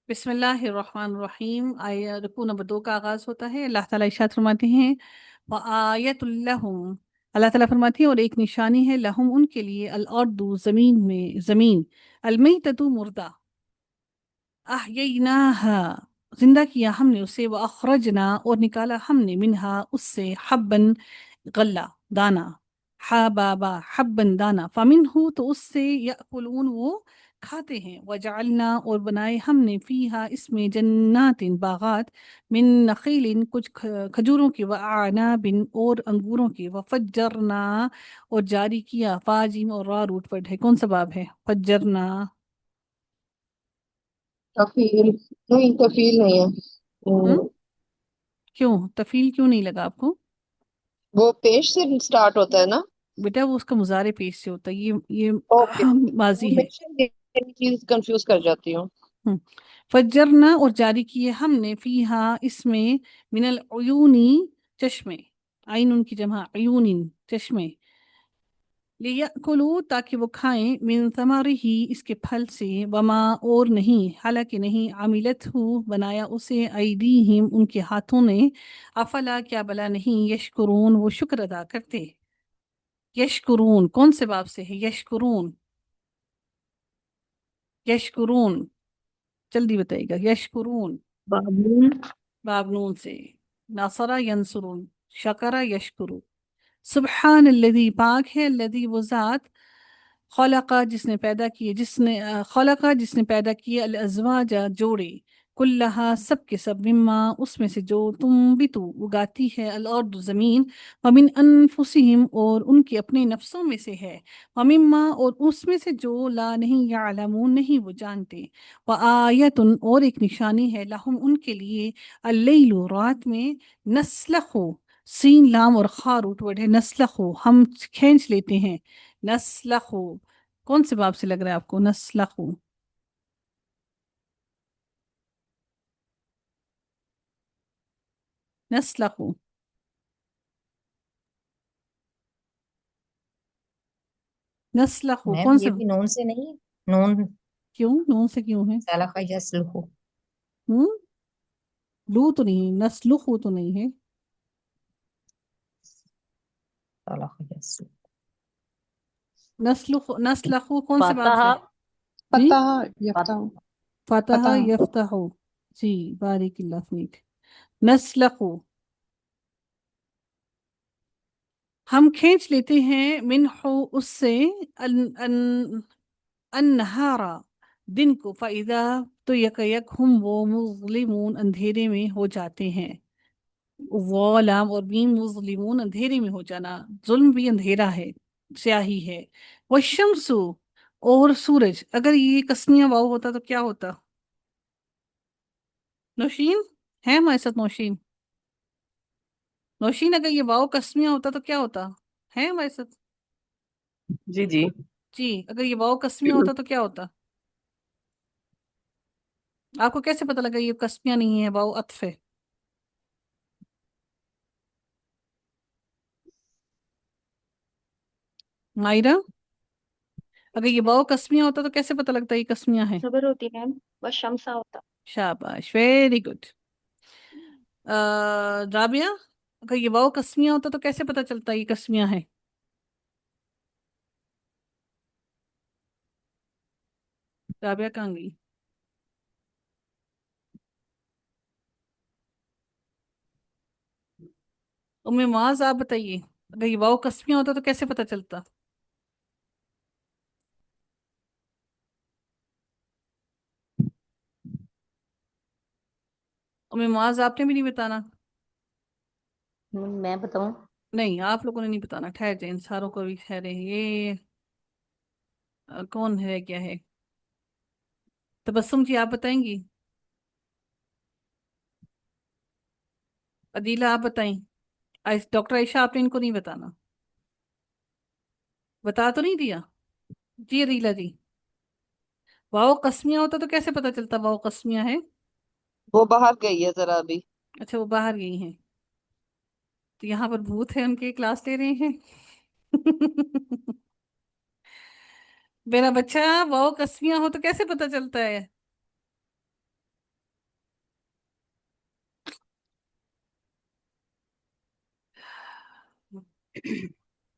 بسم اللہ الرحمن الرحیم۔ آیا رکوع نمبر 2 کا آغاز ہوتا ہے۔ اللہ تعالیٰ ارشاد فرماتے ہیں وَآیَةٌ لَّهُمْ، اللہ تعالیٰ فرماتے ہیں اور ایک نشانی ہے لہم ان کے لیے، الارض زمین میں، زمین، المیتۃ مردہ، احییناہا زندہ کیا ہم نے اسے، واخرجنا اور نکالا ہم نے منہا اس سے، حبن غلہ دانا، حبابا حبن دانا، فمنہ تو اس سے، یأکلون وہ کھاتے ہیں، وجعلنا اور بنائے ہم نے فیہا اس میں، جنات باغات، من نخیل کچھ کھجوروں کے، وعناب اور انگوروں کے، وفجرنا اور جاری کیا، فاجیم اور را روٹ پڑ ہے، کون سا باب ہے فجرنا؟ کفیل نہیں، کفیل نہیں ہے۔ ہم؟ کیوں تفیل کیوں نہیں لگا آپ کو؟ وہ پیش سے سٹارٹ ہوتا ہے نا۔ بیٹا وہ اس کا مضارع پیش سے ہوتا ہے، یہ اوکے، وہ ماضی ہے۔ میں چیز کنفیوز کر جاتی ہوں۔ ہم۔ فجرنا اور جاری کیے ہم نے، فیہا اس میں، من العیونی چشمے، عین ان کی جمع عیون چشمے، لیأکلوا تاکہ وہ کھائیں، من ثمرہ اس کے پھل سے، وما اور نہیں، حالانکہ نہیں، عملت ہو بنایا اسے، ایدیہم ان کے ہاتھوں نے، افلا کیا بلا نہیں، یشکرون وہ شکر ادا کرتے۔ یشکرون کون سے باب سے ہے یشکرون؟ یشکرون جلدی بتائیے گا، یشکرون بابون باب نون سے، نصرہ ینصرون، شکرہ یشکرو، سبحان الذی پاک ہے، الذی وہ ذات، خلقہ جس نے پیدا کیے، خلقہ جس نے پیدا کیے، الازواج جوڑے، کلہا سب کے سب، مما اس میں سے جو، تم بھی تو اگاتی ہے، الارض زمین، ومن انفسہم اور ان کے اپنے نفسوں میں سے ہے، ومما اور اس میں سے جو، لا نہیں یعلمون نہیں وہ جانتے، وآیتن اور ایک نشانی ہے، لہم ان کے لیے، اللیل رات میں، نسلخو سین لام اور خا روٹ ورڈ ہے، نسلخو ہم کھینچ لیتے ہیں، نسلخو کون سے باب سے لگ رہا ہے آپ کو نسلخو؟ نسلخو نسلخو میم کون سے؟ یہ بھی نون سے نہیں، نون کیوں نون سے کیوں ہے؟ سلخ یسلخ، ہوں لو تو نہیں، نسلخو تو نہیں ہے۔ سلخ یسلخ، نسلخو کون سے باب سے؟ فتح جی فتح یفتح فتح فتح یفتح، جی بارک اللہ فیک، نسلخو ہم کھینچ لیتے ہیں، منحو اس سے، النہارا دن کو، فَإِذَا تو یک یک ہم وہ، مظلمون اندھیرے میں ہو جاتے ہیں، لام اور میم، مظلمون اندھیرے میں ہو جانا، ظلم بھی اندھیرا ہے، سیاہی ہے، والشمس اور سورج، اگر یہ کسمیہ واؤ ہوتا تو کیا ہوتا؟ نوشین ہے ہمارے ساتھ نوشین؟ نوشین اگر یہ واؤ کسمیہ ہوتا تو کیا ہوتا؟ ہے ہمارے ساتھ؟ جی جی، جی اگر یہ واؤ کسمیہ ہوتا تو کیا ہوتا؟ آپ کو کیسے پتہ لگا یہ کسمیہ نہیں ہے، واؤ عطف ہے؟ مائرہ اگر یہ واؤ کسمیہ ہوتا تو کیسے پتہ لگتا ہے یہ کسمیہ ہے؟ خبر ہوتی میم، بس شمسا ہوتا۔ شاباش ویری گڈ۔ رابعہ اگر یہ واؤ کسمیہ ہوتا تو کیسے پتہ چلتا ہے یہ کسمیہ ہے؟ رابعہ کہاں گئی؟ ام معاذ آپ بتائیے اگر یہ واؤ کسمیہ ہوتا تو کیسے پتہ چلتا؟ ام معاذ آپ نے بھی نہیں بتانا؟ میں بتاؤں؟ نہیں آپ لوگوں نے نہیں بتانا، ٹھہر جائیں، ان ساروں کو بھی ٹھہرے، یہ کون ہے کیا ہے؟ تبسم جی آپ بتائیں گی؟ عدیلہ آپ بتائیں؟ ڈاکٹر عائشہ آپ نے ان کو نہیں بتانا، بتا تو نہیں دیا؟ جی عدیلہ جی واؤ قسمیہ ہوتا تو کیسے پتہ چلتا واؤ قسمیہ ہے؟ وہ باہر گئی ہے ذرا ابھی۔ اچھا وہ باہر گئی ہیں، تو یہاں پر بھوت ہے ان کے کلاس لے رہے ہیں؟ میرا بچہ واؤ قسمیہ ہو تو کیسے پتہ چلتا ہے؟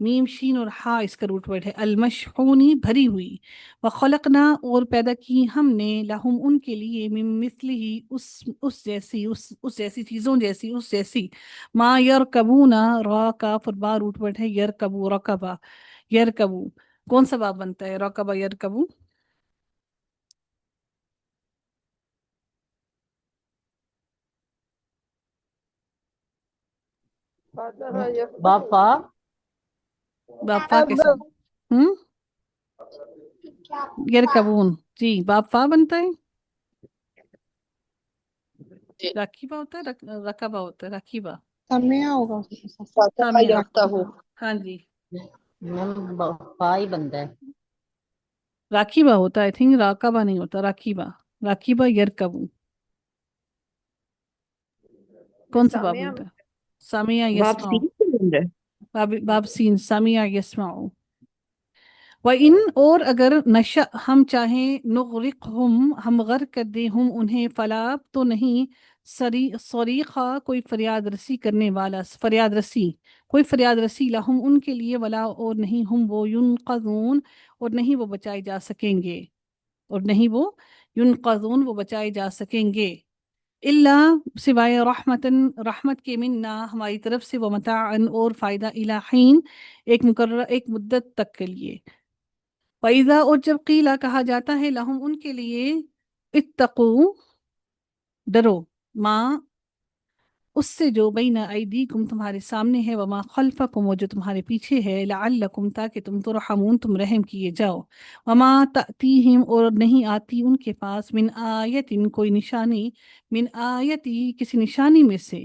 میم شین اور ہا اس کا روٹ ورڈ ہے، المشحونی بھری ہوئی، وخلقنا اور پیدا کی ہم نے لہم ان کے لیے من مثلہ اس جیسی چیزوں جیسی اس جیسی، ما یرکبون، را کاف اور با روٹ ورڈ ہے، یرکبو رکبا یرکبو، کون سا باب بنتا ہے رکبا یرکبو؟ باپا باب فا کے ساتھ یرکبون، جی باب فا بنتا ہے، راکیبہ ہوتا ہے، رکبہ ہوتا ہے، راکیبہ، سمیا ہوگا سامیہ، رکھتا ہو ہاں جی میم باپا ہی بنتا ہے. راکیبہ ہوتا ہے، آئی تھنک راکبہ نہیں ہوتا، راکیبہ، راکیبہ یرکبو، کون سا باب بنتا ہے؟ سامعہ باپ یسمعو، سی سے بن رہا ہے. باب سین، سامعہ یسمعو. وَإِن اور اگر نشأ ہم چاہیں، نغرقہم ہم غرق کر دیں، ہم انہیں، فلا تو نہیں، صریخہ کوئی فریاد رسی کرنے والا، فریاد رسی، کوئی فریاد رسی، لہم ان کے لیے، ولا اور نہیں، ہم وہ، ینقذون اور نہیں وہ بچائے جا سکیں گے، اور نہیں وہ ینقذون وہ بچائے جا سکیں گے، اللہ سوائے رحمتن رحمت کے، منا ہماری طرف سے، وہ متاعن اور فائدہ، الہین ایک مقررہ ایک مدت تک کے لیے. فَإِذَا اور جب قیلا کہا جاتا ہے، لہم ان کے لیے، اتقو ڈرو، ماں اس سے جو بین ایدیکم تمہارے سامنے ہے، وما خلفکم وہ جو تمہارے پیچھے ہے، لعلکم تاکہ تم ترحمون تم رحم کیے جاؤ، وما تأتیہم اور نہیں آتی ان کے پاس، من آیت کوئی نشانی، من آیتی کسی نشانی میں سے،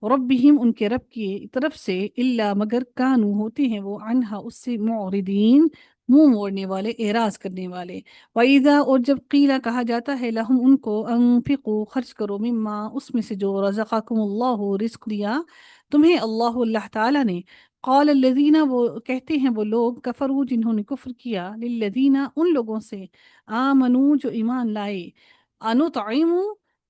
ربہم ان کے رب کی طرف سے، الا مگر کانو ہوتے ہیں وہ، عنہا اس سے، معرضین منہ موڑنے والے، اعراض کرنے والے. وَإِذَا اور جب قیلا کہا جاتا ہے، لہم ان کو، انفقوا خرچ کرو، مما اس میں سے جو، رزقکم اللہ رزق دیا تمہیں اللہ تعالیٰ نے، قال الذین وہ کہتے ہیں وہ لوگ، کفروا جنہوں نے کفر کیا، للذین ان لوگوں سے، آمنو جو ایمان لائے، انطعموا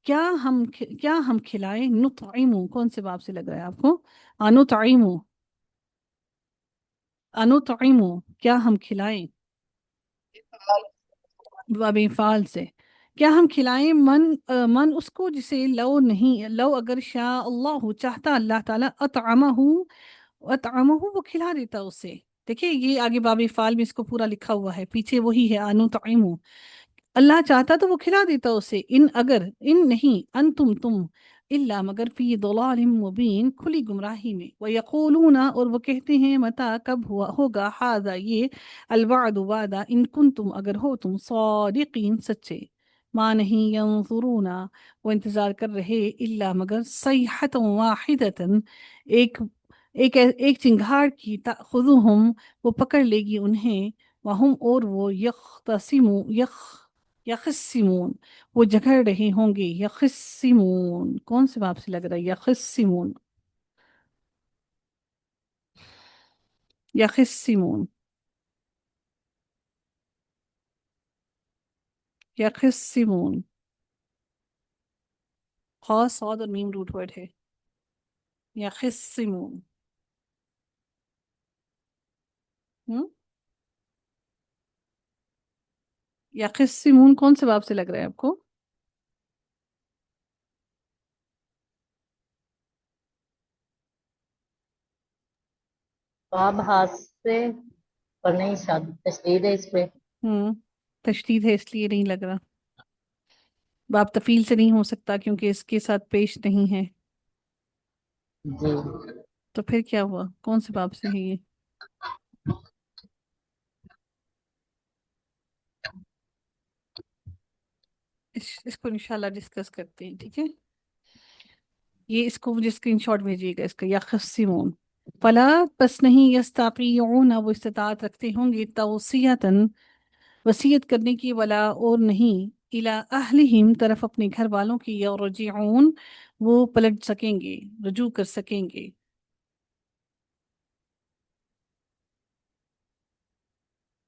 کیا ہم کھلائیں، نطعموا کون سے باب سے لگ رہا ہے آپ کو؟ انطعموا انطعموا کیا ہم کھلائیں، باب فعال سے، کیا ہم کھلائیں، من اس کو جسے، لو نہیں، لو اگر شاء اللہ چاہتا اللہ تعالیٰ، اطعمہ وہ کھلا دیتا اسے. دیکھیں یہ آگے باب فعال میں اس کو پورا لکھا ہوا ہے، پیچھے وہی ہے انطعموا، اللہ چاہتا تو وہ کھلا دیتا اسے، ان اگر، ان نہیں، انتم تم، الا مگر، فی ضلال مبین کھلی گمراہی میں، ویقولون اور وہ کہتے ہیں، متا کب ہوا ہوگا، ھذا یہ، الوعد وعدہ، ان کنتم اگر ہو تم، صادقین سچے، ما نہیں، ینظرون وہ انتظار کر رہے، الا مگر، صیحۃ واحدۃ ایک چنگھاڑ کی، تأخذہم وہ پکڑ لے گی انہیں، وہم اور وہ، یخصمون وہ جھگڑ رہے ہوں گے، یخصمون کون سے باب سے لگ رہا ہے، یخصمون یخصمون یخصمون، خاص صاد اور میم روٹ ورڈ ہے، یخصمون. یخصمون کون سے باب سے لگ رہا ہے آپ کو؟ باب ہاتھ سے پر نہیں، تشدید ہے اس پہ. تشدید ہے اس لیے نہیں لگ رہا، باب تفیل سے نہیں ہو سکتا کیونکہ اس کے ساتھ پیش نہیں ہے، جی تو پھر کیا ہوا، کون سے باب سے ہے یہ؟ اس کو انشاءاللہ ڈسکس کرتے ہیں، ٹھیک ہے. یہ اس کو مجھے اسکرین شاٹ بھیجیے گا اس کا، یخصمون، فلا پس نہیں، یستطیعون وہ استطاعت رکھتے ہوں گے، توصیتاً وصیت کرنے کی، ولا اور نہیں، الی اہلہم طرف اپنے گھر والوں کی، یرجعون وہ پلٹ سکیں گے، رجوع کر سکیں گے،